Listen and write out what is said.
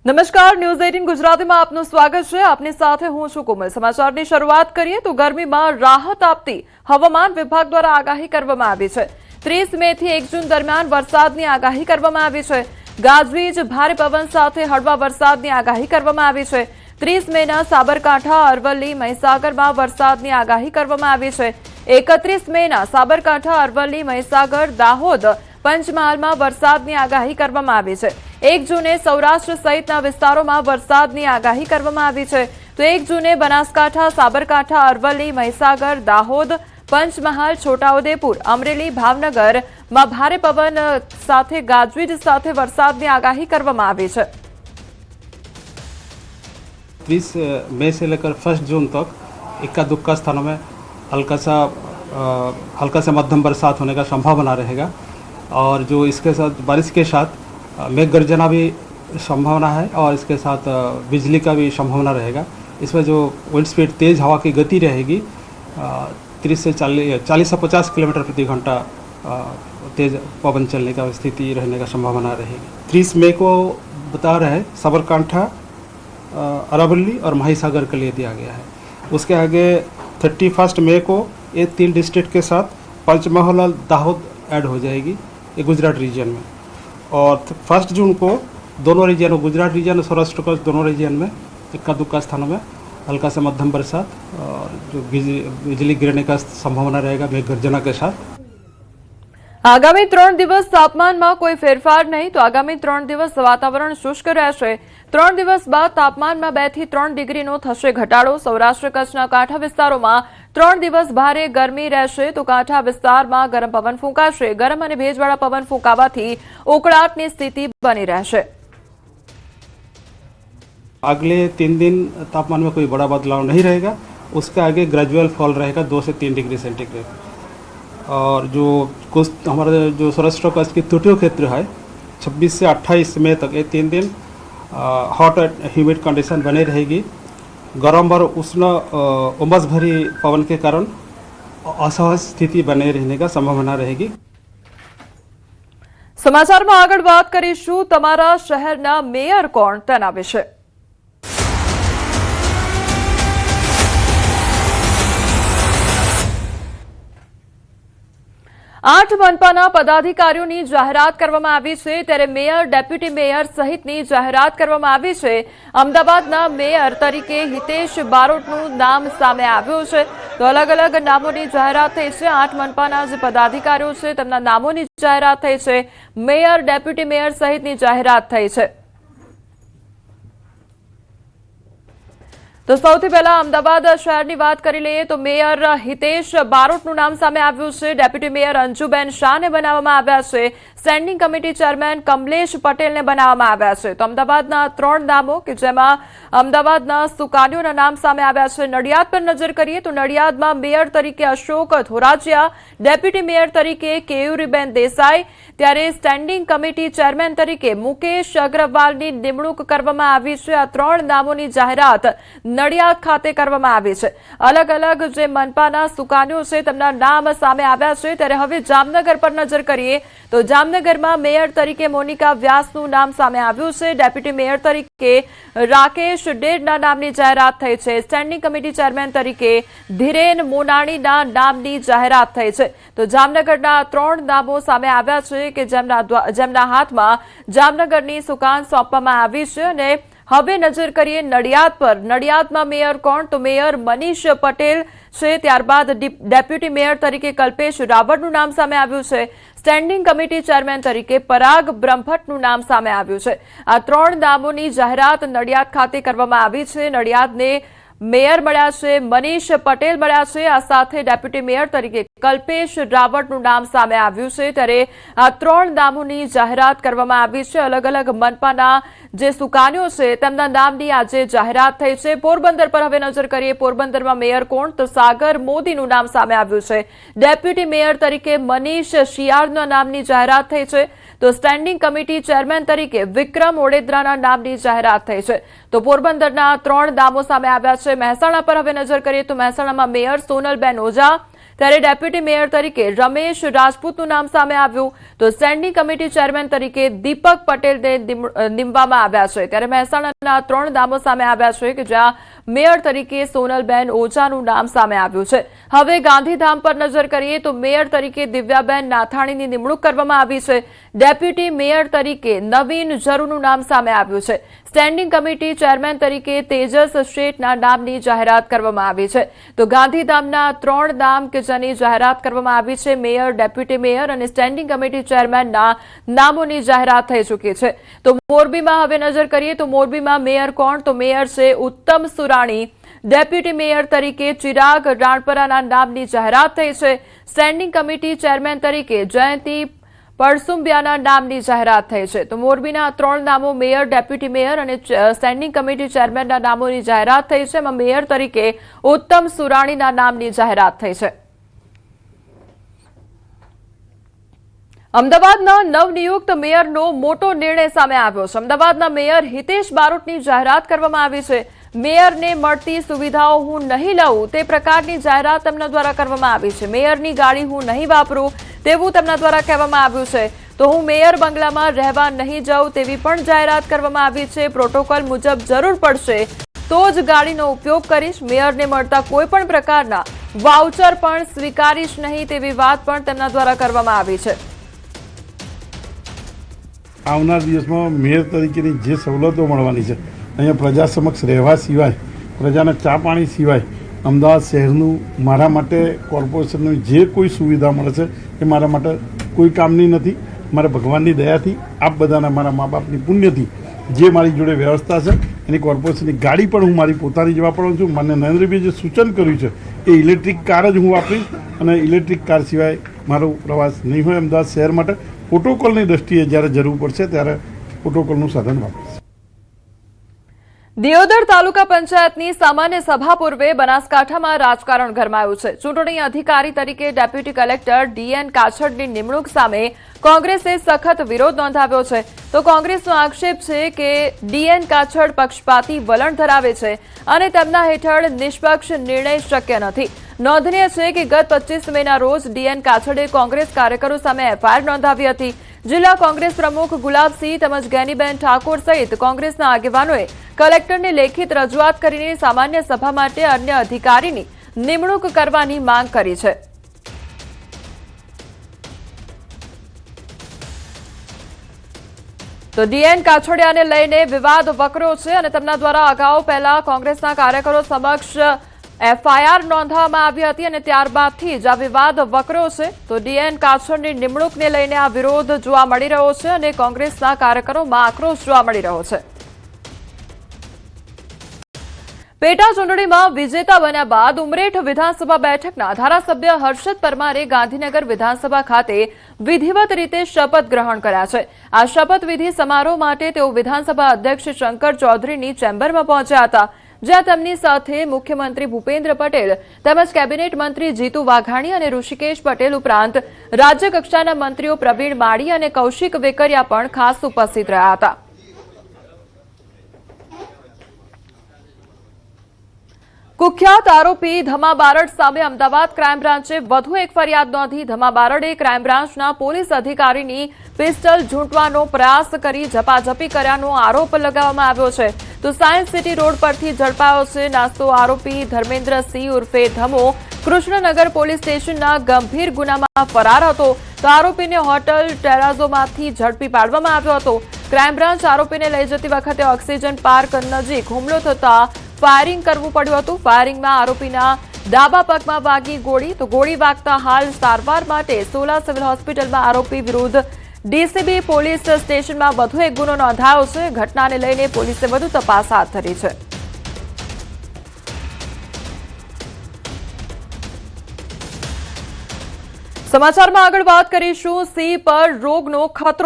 નમસ્કાર, ન્યૂઝ 18 ગુજરાતીમાં આપનું સ્વાગત છે। આપની સાથે હું છું કોમલ। સમાચારની શરૂઆત કરીએ તો ગરમીમાં રાહત આપતી હવામાન વિભાગ દ્વારા આગાહી કરવામાં આવી છે। 30 મે થી 1 જૂન દરમિયાન વરસાદની આગાહી કરવામાં આવી છે। ગાજવીજ, ભારે પવન સાથે હળવા વરસાદની આગાહી કરવામાં આવી છે। 30 મેના સાબરકાંઠા, અરવલ્લી, મહીસાગરમાં વરસાદની આગાહી કરવામાં આવી છે। 31 મેના સાબરકાંઠા, અરવલ્લી, મહીસાગર, દાહોદ, પંચમહાલમાં વરસાદની આગાહી કરવામાં આવી છે। 1 જૂને સૌરાષ્ટ્ર સહિતના વિસ્તારોમાં વરસાદની આગાહી કરવામાં આવી છે તો 1 જૂને બનાસકાંઠા, સાબરકાંઠા, અરવલ્લી, મહીસાગર, દાહોદ, પંચમહાલ, છોટાઉદેપુર, અમરેલી, ભાવનગરમાં ભારે પવન સાથે ગાજવીજ સાથે વરસાદની આગાહી કરવામાં આવી છે। 30 मई से लेकर 1 जून तक इक्का दुक्का स्थानों में हल्का से मध्यम बरसात होने का संभावना रहेगा और जो इसके साथ बारिश के साथ मेघ गर्जना भी संभावना है और इसके साथ बिजली का भी संभावना रहेगा। इसमें जो विंड स्पीड तेज़ हवा की गति रहेगी 30 से 40 से 50 किलोमीटर प्रति घंटा तेज़ पवन चलने का स्थिति रहने का संभावना रहेगी। 30 मई को बता रहे साबरकांठा, अरवली और महीसागर के लिए दिया गया है। उसके आगे 31 मई को ये 3 डिस्ट्रिक्ट के साथ पंचमहल और दाहोद ऐड हो जाएगी ये गुजरात रीजन में। और 1 जून को दोनों रीजन, गुजरात रीजन और सौराष्ट्र कच्छ दोनों रीजन में इक्का दुक्का स्थानों में हल्का से मध्यम बरसात और जो बिजली गिरने का संभावना रहेगा मेघ गर्जना के साथ। आगामी 3 દિવસ તાપમાનમાં કોઈ ફેરફાર નહીં તો આગામી 3 દિવસ વાતાવરણ શુષ્ક રહેશે। 3 દિવસ બાદ તાપમાનમાં 2 થી 3 ડિગ્રીનો થશે ઘટાડો। સૌરાષ્ટ્ર કચ્છના કાંઠા વિસ્તારોમાં 3 દિવસ ભારે ગરમી રહેશે તો કાંઠા વિસ્તારમાં ગરમ પવન ફૂંકાશે। ગરમ અને ભેજવાળા પવન ફૂંકાવાથી ઉકળાટની સ્થિતિ બની રહેશે। अगले 3 दिन तापमान में कोई बड़ा बदलाव नहीं रहेगा। उसके आगे ग्रेजुअल फॉल रहेगा 2 से 3 डिग्री सेंटीग्रेड। और जो कुछ हमारे जो सौराष्ट्र कच्छ की तटीय क्षेत्र है 26 से 28 मई तक ये 3 दिन हॉट एंड ह्यूमिड कंडीशन बनी रहेगी। गर्म और उष्ण उमस भरी पवन के कारण असहज स्थिति बने रहने का संभावना रहेगी। समाचाરમાં આગળ વાત કરીશું તમારા શહેરના મેયર કોણ તેના વિશે। 8 મનપાના પદાધિકારીઓની જાહેરાત કરવામાં આવી છે ત્યારે મેયર, ડેપ્યુટી મેયર સહિતની જાહેરાત કરવામાં આવી છે। અમદાવાદના મેયર તરીકે હિતેશ બારોટનું નામ સામે આવ્યું છે તો અલગ અલગ નામોની જાહેરાત થઈ છે। 8 મનપાના જે પદાધિકારીઓ છે તેમના નામોની જાહેરાત થઈ છે। મેયર, ડેપ્યુટી મેયર સહિતની જાહેરાત થઈ છે। તો સૌથી પહેલા અમદાવાદ શહેરની વાત કરી લઈએ તો મેયર હિતેશ બારોટનું નામ સામે આવ્યું છે। ડેપ્યુટી મેયર અંજુબેન શાહને બનાવવામાં આવ્યા છે। સ્ટેન્ડિંગ કમિટી ચેરમેન કમલેશ પટેલને બનાવવામાં આવ્યા છે। તો અમદાવાદના 3 નામો કે જેમાં અમદાવાદના સુકાનીઓના નામ સામે આવ્યા છે। નડિયાદ પર નજર કરીએ તો નડિયાદમાં મેયર તરીકે અશોક ધોરાજીયા, ડેપ્યુટી મેયર તરીકે કેયુરીબેન દેસાઈ, ત્યારે સ્ટેન્ડિંગ કમિટી ચેરમેન તરીકે મુકેશ અગ્રવાલની નિમણૂક કરવામાં આવી છે। આ 3 નામોની જાહેરાત નડિયાદ ખાતે કરવામાં આવી છે। અલગ અલગ જે મનપાના સુકાનીઓ છે તેમના નામ સામે આવ્યા છે ત્યારે હવે જામનગર પર નજર કરીએ તો જામનગરમાં મેયર તરીકે મોનિકા વ્યાસનું નામ સામે આવ્યું છે। ડેપ્યુટી મેયર તરીકે રાકેશ ડેડના નામની જાહેરાત થઈ છે। સ્ટેન્ડિંગ કમિટી ચેરમેન તરીકે ધીરેન મોનાણીના નામની જાહેરાત થઈ છે। તો જામનગરના 3 નામો સામે આવ્યા છે કે જેમના હાથમાં જામનગરની સુકાન સોંપવામાં આવી છે। અને હવે નજર કરીએ નડિયાદ પર। નડિયાદમાં મેયર કોણ તો મેયર મનીષ પટેલ છે। ત્યારબાદ ડેપ્યુટી મેયર તરીકે કલ્પેશ રાવળનું નામ સામે આવ્યું છે। સ્ટેન્ડિંગ કમિટી ચેરમેન તરીકે પરાગ બ્રહ્મભટ્ટનું નામ સામે આવ્યું છે। આ 3 નામોની જાહેરાત નડિયાદ ખાતે કરવામાં આવી છે। નડિયાદને મેયર મળ્યા છે મનીષ પટેલ મળ્યા છે। આ સાથે ડેપ્યુટી મેયર તરીકે કલ્પેશ રાવળનું નામ સામે આવ્યું છે। ત્યારે આ 3 નામોની જાહેરાત કરવામાં આવી છે। અલગ અલગ મનપાના જે સુકાનીઓ છે તેમના નામની આજે જાહેરાત થઈ છે। પોરબંદર પર હવે નજર કરીએ। પોરબંદરમાં મેયર કોણ તો સાગર મોદીનું નામ સામે આવ્યું છે। ડેપ્યુટી મેયર તરીકે મનીષ શિયાળના નામની જાહેરાત થઈ છે। તો સ્ટેન્ડિંગ કમિટી ચેરમેન તરીકે વિક્રમ ઓડેદરાના નામની જાહેરાત થઈ છે। તો પોરબંદરના 3 નામો સામે આવ્યા છે। મહેસાણા પર હવે નજર કરીએ તો મહેસાણામાં મેયર સોનલબેન ઓઝા, ત્યારે ડેપ્યુટી મેયર તરીકે રમેશ રાજપૂતનું નામ સામે આવ્યું તો સ્ટેન્ડિંગ કમિટી ચેરમેન તરીકે દીપક પટેલને નીમવામાં આવ્યા છે। ત્યારે મહેસાણાના 3 નામો સામે આવ્યા છે કે જ્યાં મેયર તરીકે સોનલબેન ઓઝાનું નામ સામે આવ્યું છે। હવે ગાંધીધામ પર નજર કરીએ તો મેયર તરીકે દિવ્યાબેન નાથાણીની નિમણૂક કરવામાં આવી છે। ડેપ્યુટી મેયર તરીકે નવીન ઝરુનું નામ સામે આવ્યું છે। સ્ટેન્ડિંગ કમિટી ચેરમેન તરીકે તેજસ શેઠના નામની જાહેરાત કરવામાં આવી છે। તો ગાંધીધામના 3 નામ કે જેની જાહેરાત કરવામાં આવી છે। મેયર, ડેપ્યુટી મેયર અને સ્ટેન્ડિંગ કમિટી ચેરમેનના નામોની જાહેરાત થઈ ચૂકી છે। તો મોરબીમાં હવે નજર કરીએ તો મોરબીમાં મેયર કોણ? તો મેયર છે ઉત્તમ સુરાણી। ડેપ્યુટી મેયર તરીકે ચિરાગ રાણપરાના નામની જાહેરાત થઈ છે। સ્ટેન્ડિંગ કમિટી ચેરમેન તરીકે જયંતિ પરસુંબિયાના નામની જાહેરાત થઈ છે। તો મોરબીના 3 નામો મેયર, ડેપ્યુટી મેયર અને સ્ટેન્ડિંગ કમિટી ચેરમેનના નામોની જાહેરાત થઈ છે। એમાં મેયર તરીકે ઉત્તમ સુરાણીના નામની જાહેરાત થઈ છે। અમદાવાદના નવનિયુક્ત મેયરનો મોટો નિર્ણય સામે આવ્યો છે। અમદાવાદના મેયર હિતેશ બારોટની જાહેરાત કરવામાં આવી છે। મેયરને મળતી સુવિધાઓ હું નહીં લઉં તે પ્રકારની જાહેરાત તેમના દ્વારા કરવામાં આવી છે। મેયરની ગાડી હું નહીં વાપરું તેવું તેમના દ્વારા કહેવામાં આવ્યું છે। તો હું મેયર બંગલામાં રહેવા નહીં જાઉં તેવી પણ જાહેરાત કરવામાં આવી છે। પ્રોટોકોલ મુજબ જરૂર પડશે તો જ ગાડીનો ઉપયોગ કરીશ। મેયરને મળતા કોઈ પણ પ્રકારના વાઉચર પણ સ્વીકારીશ નહીં તેવી વાત પણ તેમના દ્વારા કરવામાં આવી છે। આવનાર દિવસમાં મેયર તરીકેની જે સવલતો મળવાની છે, અહીંયા પ્રજા સમક્ષ રહેવા સિવાય, પ્રજાના ચા પાણી સિવાય અમદાવાદ શહેરનું મારા માટે કોર્પોરેશનની જે કોઈ સુવિધા મળે છે એ મારા માટે કોઈ કામની નથી। મારા ભગવાનની દયાથી, આપ બધાના મારા મા બાપની પુણ્યથી જે મારી જોડે વ્યવસ્થા છે એની કોર્પોરેશનની ગાડી પણ હું મારી પોતાની જ વાપરું છું। મને નરેન્દ્રભાઈએ જે સૂચન કર્યું છે એ ઇલેક્ટ્રિક કાર જ હું વાપરીશ અને ઇલેક્ટ્રિક કાર સિવાય મારો પ્રવાસ નહીં હોય। અમદાવાદ શહેર માટે પ્રોટોકોલની દ્રષ્ટિએ જ્યારે જરૂર પડશે ત્યારે પ્રોટોકોલનું સાધન વાપરીશ। દિયોદર તાલુકા પંચાયતની સામાન્ય સભા પૂર્વે બનાસકાંઠામાં રાજકારણ ગરમાયું છે। ચૂંટણી અધિકારી તરીકે ડેપ્યુટી કલેક્ટર ડીએન કાછડની નિમણૂક સામે કોંગ્રેસે સખત વિરોધ નોંધાવ્યો છે। તો કોંગ્રેસનો આક્ષેપ છે કે ડીએન કાછડ પક્ષપાતી વલણ ધરાવે છે અને તેમના હેઠળ નિષ્પક્ષ નિર્ણય શક્ય નથી। નોંધનીય છે કે ગત 25 મેના રોજ ડીએન કાછડે કોંગ્રેસ કાર્યકરો સામે એફઆઈઆર નોંધાવી હતી। જિલ્લા કોંગ્રેસ પ્રમુખ ગુલાબસિંહ તેમજ ગેનીબેન ઠાકોર સહિત કોંગ્રેસના આગેવાનોએ કલેક્ટરને લેખિત રજૂઆત કરીને સામાન્ય સભા માટે અન્ય અધિકારીની નિમણૂક કરવાની માંગ કરી છે। તો ડીએન કાછડિયાને લઈને વિવાદ વકર્યો છે અને તેમના દ્વારા અગાઉ પહેલા કોંગ્રેસના કાર્યકરો સમક્ષ એફઆઈઆર નોંધવામાં આવી હતી અને ત્યારબાદથી જ આ વિવાદ વકર્યો છે। તો ડીએન કાછડની નિમણૂકને લઈને આ વિરોધ જોવા મળી રહ્યો છે અને કોંગ્રેસના કાર્યકરોમાં આક્રોશ જોવા મળી રહ્યો છે। પેટા ચૂંટણીમાં વિજેતા બન્યા બાદ ઉમરેઠ વિધાનસભા બેઠકના ધારાસભ્ય હર્ષદ પરમારે ગાંધીનગર વિધાનસભા ખાતે વિધિવત રીતે શપથ ગ્રહણ કર્યા છે। આ શપથવિધિ સમારોહ માટે તેઓ વિધાનસભા અધ્યક્ષ શંકર ચૌધરીની ચેમ્બરમાં પહોંચ્યા હતા, જ્યાં તેમની સાથે મુખ્યમંત્રી ભૂપેન્દ્ર પટેલ તેમજ કેબિનેટ મંત્રી જીતુ વાઘાણી અને ઋષિકેશ પટેલ ઉપરાંત રાજ્યકક્ષાના મંત્રીઓ પ્રવીણ માળી અને કૌશિક વેકરિયા પણ ખાસ ઉપસ્થિત રહ્યા હતા। કુખ્યાત આરોપી ધમા બારડ સામે અમદાવાદ ક્રાઇમ બ્રાન્ચે વધુ એક ફરિયાદ નોંધી। ધમા બારડે ક્રાઇમ બ્રાન્ચના પોલીસ અધિકારીની પિસ્ટલ ઝૂંટવાનો પ્રયાસ કરી ઝપાઝપી કર્યાનો આરોપ લગાવવામાં આવ્યો છે। તો સાયન્સ સિટી રોડ પરથી ઝડપાયો છે નાસ્તો આરોપી ધર્મેન્દ્રસિંહ ઉર્ફે ધમો કૃષ્ણનગર પોલીસ સ્ટેશનના ગંભીર ગુનામાં ફરાર હતો। તો આરોપીને હોટલ ટેરાઝોમાંથી ઝડપી પાડવામાં આવ્યો હતો। ક્રાઇમ બ્રાન્ચ આરોપીને લઈ જતી વખતે ઓક્સિજન પાર્ક નજીક હુમલો થતા ફાયરિંગ કરવું પડ્યું હતું। ફાયરિંગમાં આરોપીના ડાબા પગમાં વાગી ગોળી, તો ગોળી વાગતા હાલ સારવાર માટે સોલા સિવિલ હોસ્પિટલમાં આરોપી વિરુદ્ધ ડીસીબી પોલીસ સ્ટેશનમાં વધુ એક ગુનો નોંધાયો છે। ઘટનાને લઈને પોલીસે વધુ તપાસ હાથ ધરી છે। સમાચારમાં આગળ વાત કરીશું સિંહ પર રોગનો ખતરો।